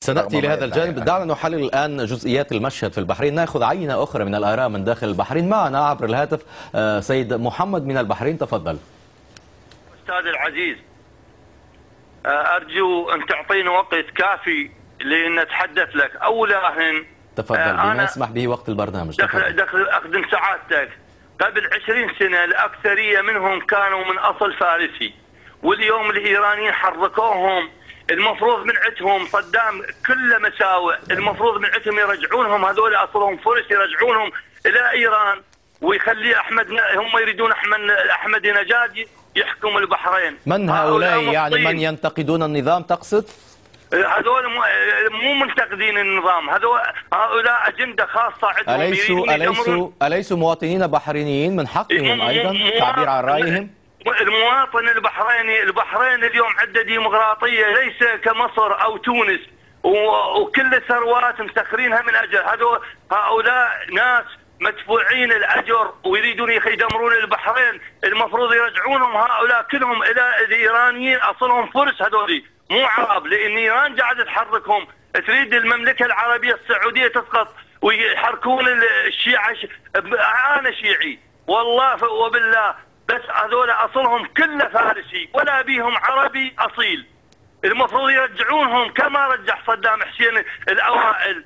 سنأتي لهذا الجانب. دعنا نحلل الآن جزئيات المشهد في البحرين. نأخذ عينة أخرى من الآراء من داخل البحرين. معنا عبر الهاتف سيد محمد من البحرين، تفضل. أستاذ العزيز، أرجو أن تعطيني وقت كافي لأن أتحدث لك. أولاً تفضل بما يسمح به وقت البرنامج. دخل أخذ سعادتك. قبل 20 سنة الأكثرية منهم كانوا من أصل فارسي، واليوم الإيرانيين حركوهم. المفروض من عندهم صدام كل مساوئ، المفروض من عندهم يرجعونهم، هذول أصلهم فرس، يرجعونهم إلى إيران ويخلي هم يريدون أحمد نجاد يحكم البحرين. من هؤلاء يعني من ينتقدون النظام تقصد؟ هذول مو منتقدين النظام، هؤلاء أجندة خاصة عندهم. أليسوا مواطنين بحرينيين من حقهم أيضا التعبير عن رأيهم؟ المواطن البحرين اليوم عنده ديمقراطية ليس كمصر أو تونس، وكل الثروات مسخرينها من أجل هؤلاء ناس مدفوعين الأجر ويريدون يدمرون البحرين. المفروض يرجعونهم هؤلاء كلهم إلى الإيرانيين، أصلهم فرس هذول مو عرب، لأن إيران قاعدة تحركهم، تريد المملكة العربية السعودية تسقط ويحركون الشيعة. أنا شيعي والله وبالله، بس هذول أصلهم كله فارسي ولا بيهم عربي أصيل. المفروض يرجعونهم كما رجع صدام حسين الأوائل.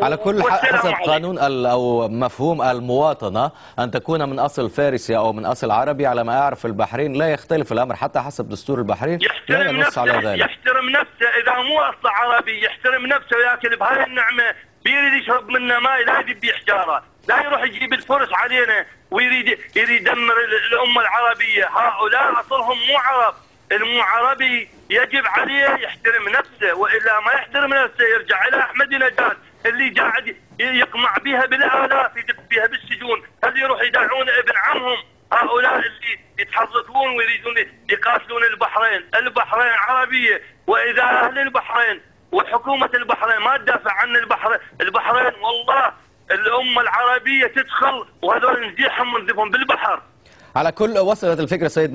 على كل حسب قانون أو مفهوم المواطنة أن تكون من أصل فارسي أو من أصل عربي، على ما أعرف في البحرين لا يختلف الأمر حتى حسب دستور البحرين، لا ينص على ذلك. يحترم نفسه، إذا مو أصل عربي يحترم نفسه ويأكل بهاي النعمة، بيريد يشرب منه ماء لا يدبي حجارة، لا يروح يجيب الفرس علينا ويريد يدمر الأمة العربية. هؤلاء أصلهم مو عرب. المو عربي يجب عليه يحترم نفسه، وإلا ما يحترم نفسه يرجع إلى أحمد نجاد اللي قاعد يقمع بها بالآلاف، يدق بها بالسجون، هل يروح يدعون ابن عمهم. هؤلاء اللي يتحركون ويريدون يقاتلون البحرين عربية، وإذا أهل البحرين وحكومة البحرين ما تدافع عن البحرين والله الأمة العربية تدخل وهذول نزيحهم ونذبهم بالبحر. على كل وصلت الفكرة سيد محمد.